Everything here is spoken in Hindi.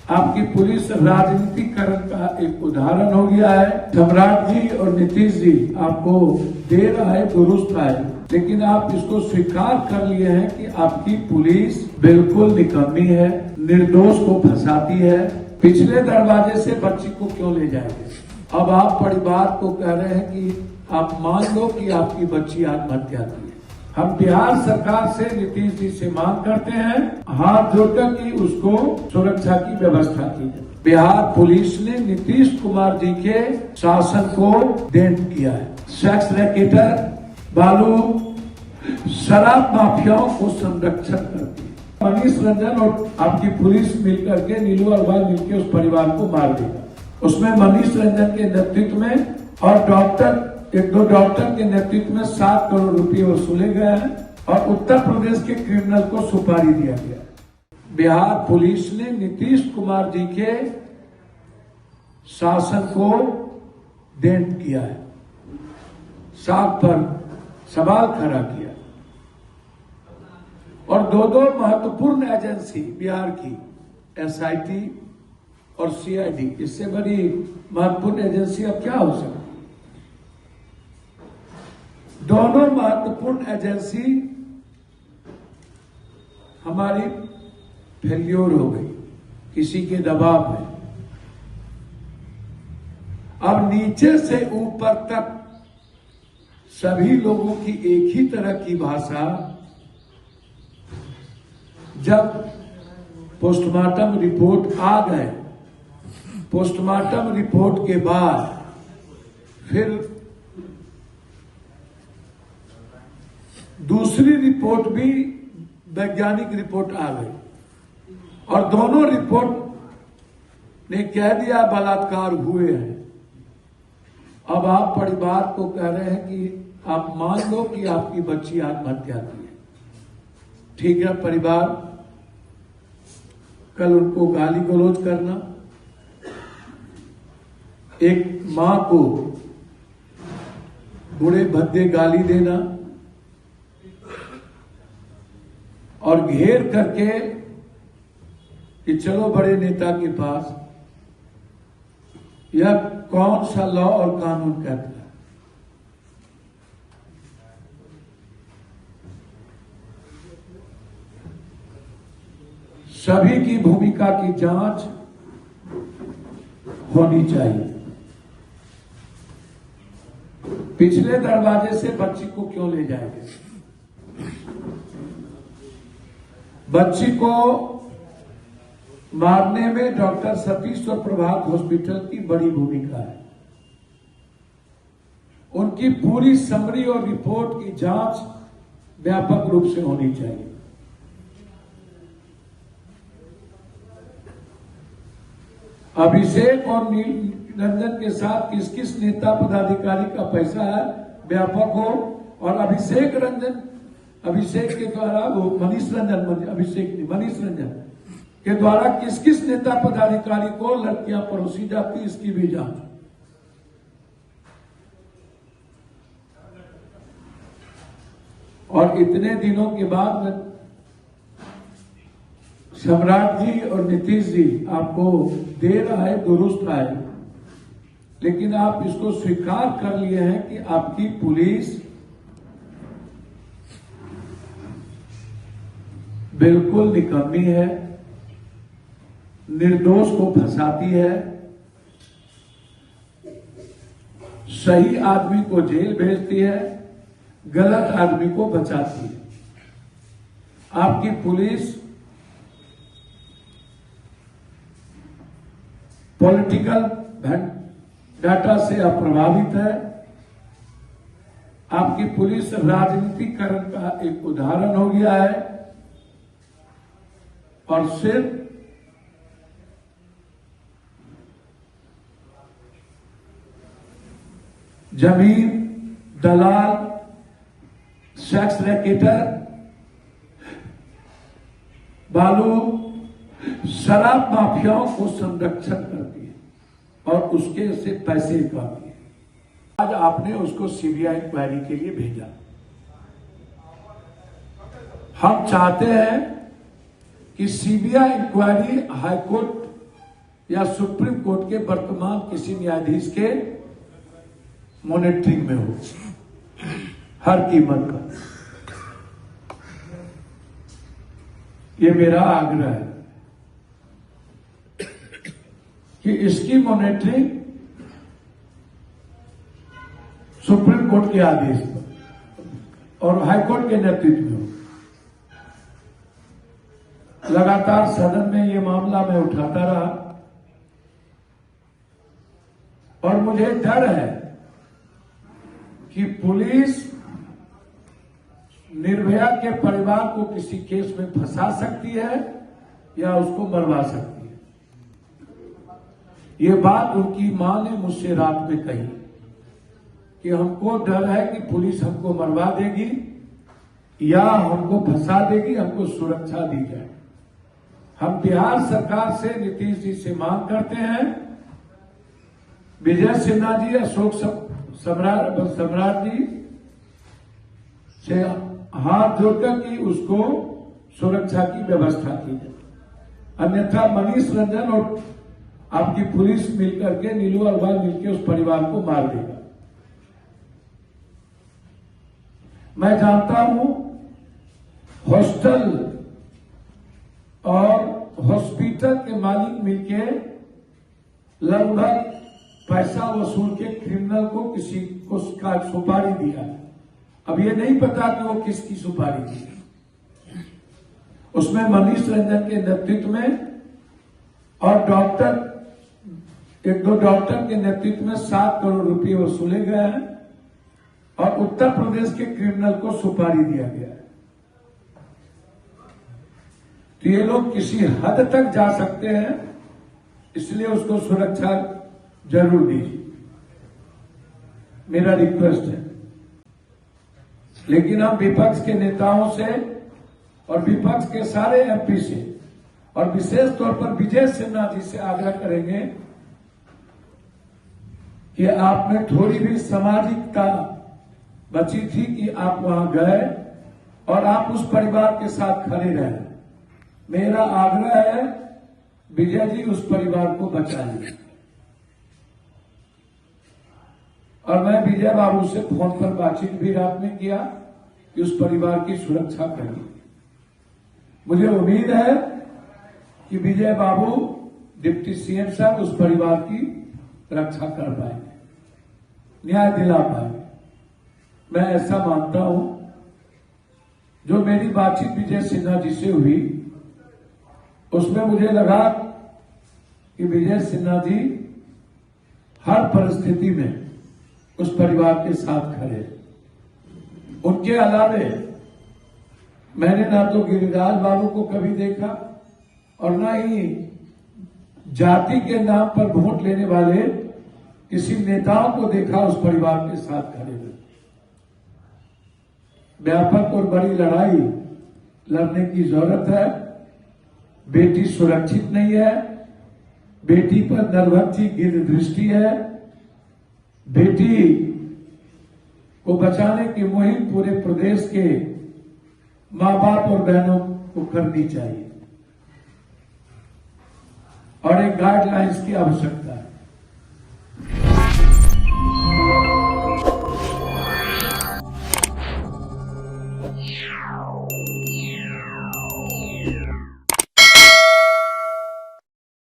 आपकी पुलिस राजनीतिकरण का एक उदाहरण हो गया है। सम्राट जी और नीतीश जी आपको देर आए दुरुस्त आए, लेकिन आप इसको स्वीकार कर लिए हैं कि आपकी पुलिस बिल्कुल निकम्मी है, निर्दोष को फंसाती है। पिछले दरवाजे से बच्ची को क्यों ले जाएंगे? अब आप परिवार को कह रहे हैं कि आप मान लो कि आपकी बच्ची आत्महत्या की है। हम बिहार सरकार से, नीतीश जी से मांग करते हैं हाथ जोड़कर कि उसको सुरक्षा की व्यवस्था की जाए। बिहार पुलिस ने नीतीश कुमार जी के शासन को डेंट किया है। सेक्स रैकेटर, बालू, शराब माफियाओं को संरक्षण करती है। मनीष रंजन और आपकी पुलिस मिलकर के, नीलू अग्रवाल मिलकर उस परिवार को मार देगा। उसमें मनीष रंजन के नेतृत्व में और एक दो डॉक्टर के नेतृत्व में 7 करोड़ रुपए वसूले गए हैं और उत्तर प्रदेश के क्रिमिनल को सुपारी दिया गया। बिहार पुलिस ने नीतीश कुमार जी के शासन को डेंट किया है, साख पर सवाल खड़ा किया और दो महत्वपूर्ण एजेंसी बिहार की SIT और CID, इससे बड़ी महत्वपूर्ण एजेंसी अब क्या हो सकती? दोनों महत्वपूर्ण एजेंसी हमारी फेल्योर हो गई किसी के दबाव में। अब नीचे से ऊपर तक सभी लोगों की एक ही तरह की भाषा। जब पोस्टमार्टम रिपोर्ट आ गए, पोस्टमार्टम रिपोर्ट के बाद फिर दूसरी रिपोर्ट भी वैज्ञानिक रिपोर्ट आ गई और दोनों रिपोर्ट ने कह दिया बलात्कार हुए हैं। अब आप परिवार को कह रहे हैं कि आप मान लो कि आपकी बच्ची आत्महत्या की है। ठीक है, परिवार कल उनको गाली गलौज करना, एक मां को बुरे भद्दे गाली देना और घेर करके कि चलो बड़े नेता के पास, यह कौन सा लॉ और कानून कहता है? सभी की भूमिका की जांच होनी चाहिए। पिछले दरवाजे से बच्ची को क्यों ले जाएंगे? बच्ची को मारने में डॉक्टर सतीश और प्रभात हॉस्पिटल की बड़ी भूमिका है। उनकी पूरी समरी और रिपोर्ट की जांच व्यापक रूप से होनी चाहिए। अभिषेक और निरंजन के साथ किस किस नेता पदाधिकारी का पैसा है व्यापक हो, और अभिषेक के द्वारा वो मनीष रंजन के द्वारा किस किस नेता पदाधिकारी को लड़कियां परोसी जाती, इसकी भी जांच। और इतने दिनों के बाद सम्राट जी और नीतीश जी आपको देर आए दुरुस्त आए, लेकिन आप इसको स्वीकार कर लिए हैं कि आपकी पुलिस बिल्कुल निकम्मी है, निर्दोष को फंसाती है, सही आदमी को जेल भेजती है, गलत आदमी को बचाती है। आपकी पुलिस पॉलिटिकल डाटा से अप्रभावित है। आपकी पुलिस राजनीतिकरण का एक उदाहरण हो गया है और सिर्फ जमीन, दलाल, सेक्स रैकेटर, बालू, शराब माफियाओं को संरक्षण करती है और उसके से पैसे कमाती है। आज आपने उसको CBI इंक्वायरी के लिए भेजा। हम चाहते हैं कि CBI इंक्वायरी हाईकोर्ट या सुप्रीम कोर्ट के वर्तमान किसी न्यायाधीश के मॉनिटरिंग में हो, हर कीमत पर। ये मेरा आग्रह है कि इसकी मॉनिटरिंग सुप्रीम कोर्ट के आदेश पर और हाईकोर्ट के नेतृत्व में हो। लगातार सदन में ये मामला मैं उठाता रहा और मुझे डर है कि पुलिस निर्भया के परिवार को किसी केस में फंसा सकती है या उसको मरवा सकती है। ये बात उनकी मां ने मुझसे रात में कही कि हमको डर है कि पुलिस हमको मरवा देगी या हमको फंसा देगी, हमको सुरक्षा दी जाए। हम बिहार सरकार से, नीतीश जी से मांग करते हैं, विजय सिन्हा जी, अशोक सम्राट जी से हाथ जोड़कर कि उसको सुरक्षा की व्यवस्था की जाए। अन्यथा मनीष रंजन और आपकी पुलिस मिलकर के, नीलू अग्रवाल मिलकर उस परिवार को मार देगा। मैं जानता हूं हॉस्टल और हॉस्पिटल के मालिक मिलके लगभग पैसा वसूल के क्रिमिनल को किसी को सुपारी दिया। अब ये नहीं पता कि वो किसकी सुपारी दी। उसमें मनीष रंजन के नेतृत्व में और डॉक्टर, एक दो डॉक्टर के नेतृत्व में 7 करोड़ रुपए वसूले गए हैं और उत्तर प्रदेश के क्रिमिनल को सुपारी दिया गया है। तो ये लोग किसी हद तक जा सकते हैं, इसलिए उसको सुरक्षा जरूर दीजिए, मेरा रिक्वेस्ट है। लेकिन हम विपक्ष के नेताओं से और विपक्ष के सारे एमपी से और विशेष तौर पर विजय सिन्हा जी से आग्रह करेंगे कि आप में थोड़ी भी सामाजिकता बची थी कि आप वहां गए और आप उस परिवार के साथ खड़े रहे। मेरा आग्रह है विजय जी, उस परिवार को बचाइए। और मैं विजय बाबू से फोन पर बातचीत भी रात में किया कि उस परिवार की सुरक्षा करिए। मुझे उम्मीद है कि विजय बाबू, डिप्टी सीएम साहब उस परिवार की रक्षा कर पाएंगे, न्याय दिला पाएंगे। मैं ऐसा मानता हूं। जो मेरी बातचीत विजय सिन्हा जी से हुई उसमें मुझे लगा कि विजय सिन्हा जी हर परिस्थिति में उस परिवार के साथ खड़े। उनके अलावे मैंने ना तो गिरिराज बाबू को कभी देखा और ना ही जाति के नाम पर वोट लेने वाले किसी नेताओं को देखा उस परिवार के साथ खड़े हुए। व्यापक और बड़ी लड़ाई लड़ने की जरूरत है। बेटी सुरक्षित नहीं है, बेटी पर निर्भरती गिर दृष्टि है। बेटी को बचाने की मुहिम पूरे प्रदेश के मां बाप और बहनों को करनी चाहिए और एक गाइडलाइंस की आवश्यकता